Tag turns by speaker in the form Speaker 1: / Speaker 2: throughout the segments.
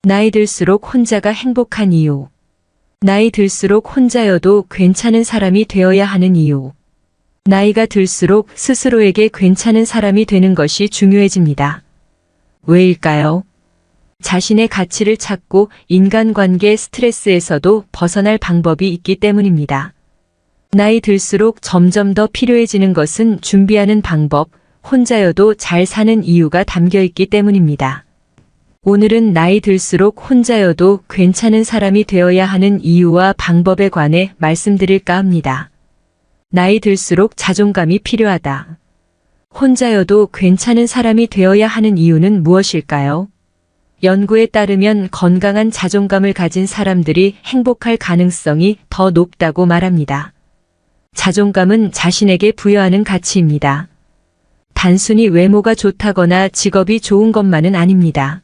Speaker 1: 나이 들수록 혼자가 행복한 이유. 나이 들수록 혼자여도 괜찮은 사람이 되어야 하는 이유. 나이가 들수록 스스로에게 괜찮은 사람이 되는 것이 중요해집니다. 왜일까요? 자신의 가치를 찾고 인간관계 스트레스에서도 벗어날 방법이 있기 때문입니다. 나이 들수록 점점 더 필요해지는 것은 준비하는 방법, 혼자여도 잘 사는 이유가 담겨 있기 때문입니다. 오늘은 나이 들수록 혼자여도 괜찮은 사람이 되어야 하는 이유와 방법에 관해 말씀드릴까 합니다. 나이 들수록 자존감이 필요하다. 혼자여도 괜찮은 사람이 되어야 하는 이유는 무엇일까요? 연구에 따르면 건강한 자존감을 가진 사람들이 행복할 가능성이 더 높다고 말합니다. 자존감은 자신에게 부여하는 가치입니다. 단순히 외모가 좋다거나 직업이 좋은 것만은 아닙니다.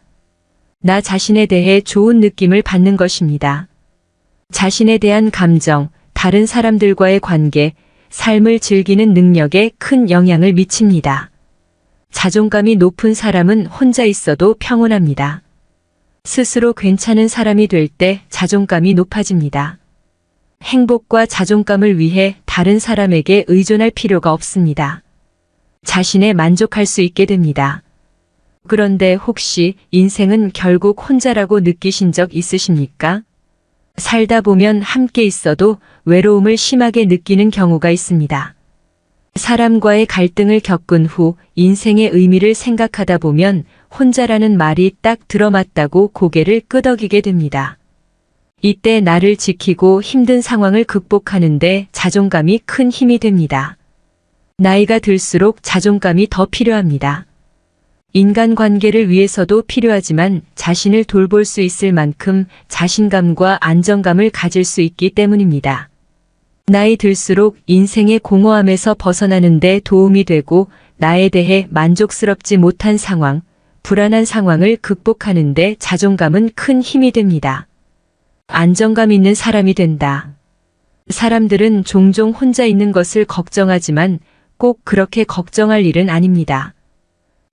Speaker 1: 나 자신에 대해 좋은 느낌을 받는 것입니다. 자신에 대한 감정, 다른 사람들과의 관계, 삶을 즐기는 능력에 큰 영향을 미칩니다. 자존감이 높은 사람은 혼자 있어도 평온합니다. 스스로 괜찮은 사람이 될 때 자존감이 높아집니다. 행복과 자존감을 위해 다른 사람에게 의존할 필요가 없습니다. 자신에 만족할 수 있게 됩니다. 그런데 혹시 인생은 결국 혼자라고 느끼신 적 있으십니까? 살다 보면 함께 있어도 외로움을 심하게 느끼는 경우가 있습니다. 사람과의 갈등을 겪은 후 인생의 의미를 생각하다 보면 혼자라는 말이 딱 들어맞다고 고개를 끄덕이게 됩니다. 이때 나를 지키고 힘든 상황을 극복하는데 자존감이 큰 힘이 됩니다. 나이가 들수록 자존감이 더 필요합니다. 인간관계를 위해서도 필요하지만 자신을 돌볼 수 있을 만큼 자신감과 안정감을 가질 수 있기 때문입니다. 나이 들수록 인생의 공허함에서 벗어나는 데 도움이 되고 나에 대해 만족스럽지 못한 상황, 불안한 상황을 극복하는 데 자존감은 큰 힘이 됩니다. 안정감 있는 사람이 된다. 사람들은 종종 혼자 있는 것을 걱정하지만 꼭 그렇게 걱정할 일은 아닙니다.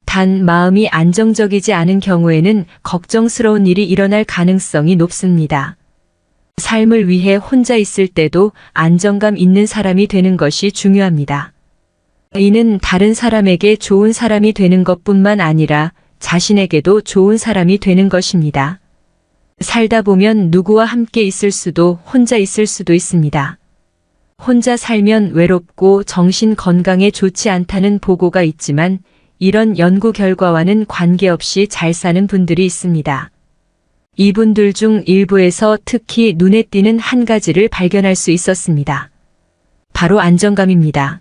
Speaker 1: 단 마음이 안정적이지 않은 경우에는 걱정스러운 일이 일어날 가능성이 높습니다. 삶을 위해 혼자 있을 때도 안정감 있는 사람이 되는 것이 중요합니다. 이는 다른 사람에게 좋은 사람이 되는 것뿐만 아니라 자신에게도 좋은 사람이 되는 것입니다. 살다 보면 누구와 함께 있을 수도 혼자 있을 수도 있습니다. 혼자 살면 외롭고 정신 건강에 좋지 않다는 보고가 있지만 이런 연구 결과와는 관계없이 잘 사는 분들이 있습니다. 이분들 중 일부에서 특히 눈에 띄는 한 가지를 발견할 수 있었습니다. 바로 안정감입니다.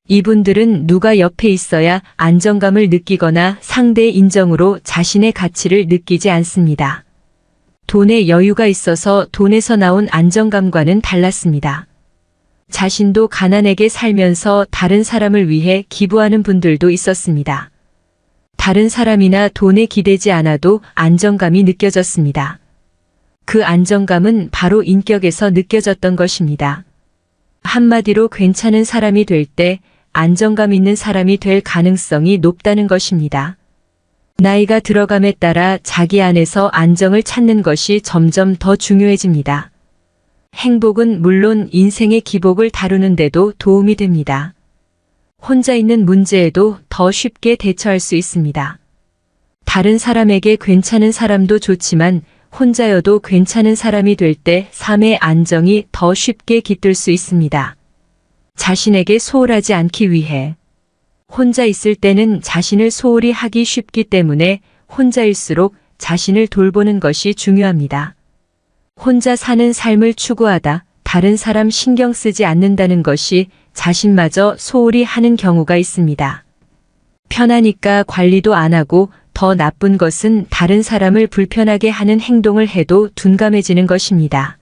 Speaker 1: 이분들은 누가 옆에 있어야 안정감을 느끼거나 상대의 인정으로 자신의 가치를 느끼지 않습니다. 돈에 여유가 있어서 돈에서 나온 안정감과는 달랐습니다. 자신도 가난하게 살면서 다른 사람을 위해 기부하는 분들도 있었습니다. 다른 사람이나 돈에 기대지 않아도 안정감이 느껴졌습니다. 그 안정감은 바로 인격에서 느껴졌던 것입니다. 한마디로 괜찮은 사람이 될 때 안정감 있는 사람이 될 가능성이 높다는 것입니다. 나이가 들어감에 따라 자기 안에서 안정을 찾는 것이 점점 더 중요해집니다. 행복은 물론 인생의 기복을 다루는 데도 도움이 됩니다. 혼자 있는 문제에도 더 쉽게 대처할 수 있습니다. 다른 사람에게 괜찮은 사람도 좋지만 혼자여도 괜찮은 사람이 될 때 삶의 안정이 더 쉽게 깃들 수 있습니다. 자신에게 소홀하지 않기 위해 혼자 있을 때는 자신을 소홀히 하기 쉽기 때문에 혼자일수록 자신을 돌보는 것이 중요합니다. 혼자 사는 삶을 추구하다 다른 사람 신경 쓰지 않는다는 것이 자신마저 소홀히 하는 경우가 있습니다. 편하니까 관리도 안 하고 더 나쁜 것은 다른 사람을 불편하게 하는 행동을 해도 둔감해지는 것입니다.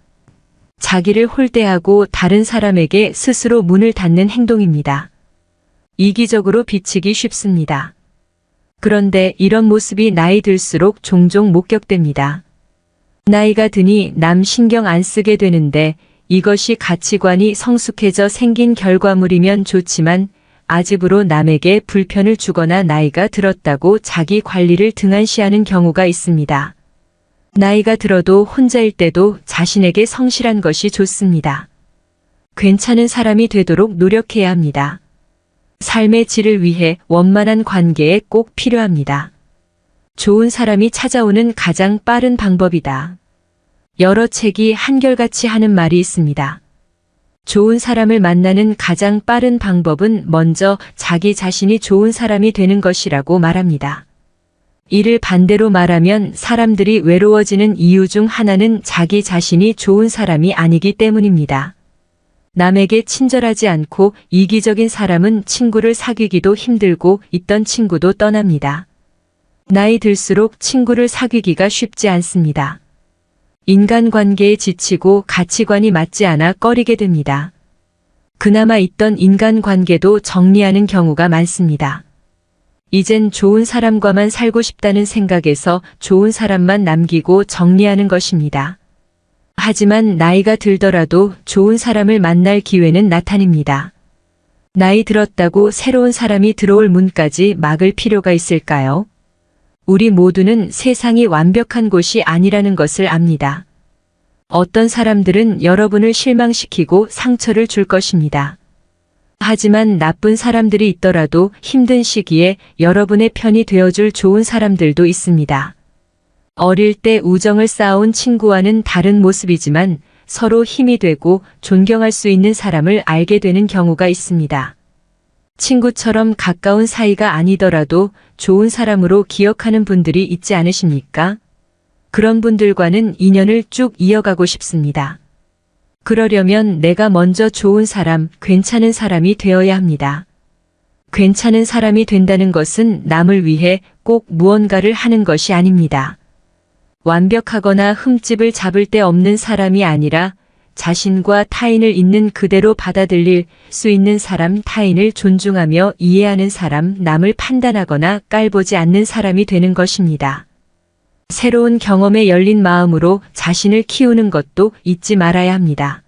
Speaker 1: 자기를 홀대하고 다른 사람에게 스스로 문을 닫는 행동입니다. 이기적으로 비치기 쉽습니다. 그런데 이런 모습이 나이 들수록 종종 목격됩니다. 나이가 드니 남 신경 안 쓰게 되는데 이것이 가치관이 성숙해져 생긴 결과물이면 좋지만 아집으로 남에게 불편을 주거나 나이가 들었다고 자기 관리를 등한시하는 경우가 있습니다. 나이가 들어도 혼자일 때도 자신에게 성실한 것이 좋습니다. 괜찮은 사람이 되도록 노력해야 합니다. 삶의 질을 위해 원만한 관계에 꼭 필요합니다. 좋은 사람이 찾아오는 가장 빠른 방법이다. 여러 책이 한결같이 하는 말이 있습니다. 좋은 사람을 만나는 가장 빠른 방법은 먼저 자기 자신이 좋은 사람이 되는 것이라고 말합니다. 이를 반대로 말하면 사람들이 외로워지는 이유 중 하나는 자기 자신이 좋은 사람이 아니기 때문입니다. 남에게 친절하지 않고 이기적인 사람은 친구를 사귀기도 힘들고 있던 친구도 떠납니다. 나이 들수록 친구를 사귀기가 쉽지 않습니다. 인간관계에 지치고 가치관이 맞지 않아 꺼리게 됩니다. 그나마 있던 인간관계도 정리하는 경우가 많습니다. 이젠 좋은 사람과만 살고 싶다는 생각에서 좋은 사람만 남기고 정리하는 것입니다. 하지만 나이가 들더라도 좋은 사람을 만날 기회는 나타납니다. 나이 들었다고 새로운 사람이 들어올 문까지 막을 필요가 있을까요? 우리 모두는 세상이 완벽한 곳이 아니라는 것을 압니다. 어떤 사람들은 여러분을 실망시키고 상처를 줄 것입니다. 하지만 나쁜 사람들이 있더라도 힘든 시기에 여러분의 편이 되어줄 좋은 사람들도 있습니다. 어릴 때 우정을 쌓아온 친구와는 다른 모습이지만 서로 힘이 되고 존경할 수 있는 사람을 알게 되는 경우가 있습니다. 친구처럼 가까운 사이가 아니더라도 좋은 사람으로 기억하는 분들이 있지 않으십니까? 그런 분들과는 인연을 쭉 이어가고 싶습니다. 그러려면 내가 먼저 좋은 사람, 괜찮은 사람이 되어야 합니다. 괜찮은 사람이 된다는 것은 남을 위해 꼭 무언가를 하는 것이 아닙니다. 완벽하거나 흠집을 잡을 데 없는 사람이 아니라 자신과 타인을 있는 그대로 받아들일 수 있는 사람, 타인을 존중하며 이해하는 사람, 남을 판단하거나 깔보지 않는 사람이 되는 것입니다. 새로운 경험에 열린 마음으로 자신을 키우는 것도 잊지 말아야 합니다.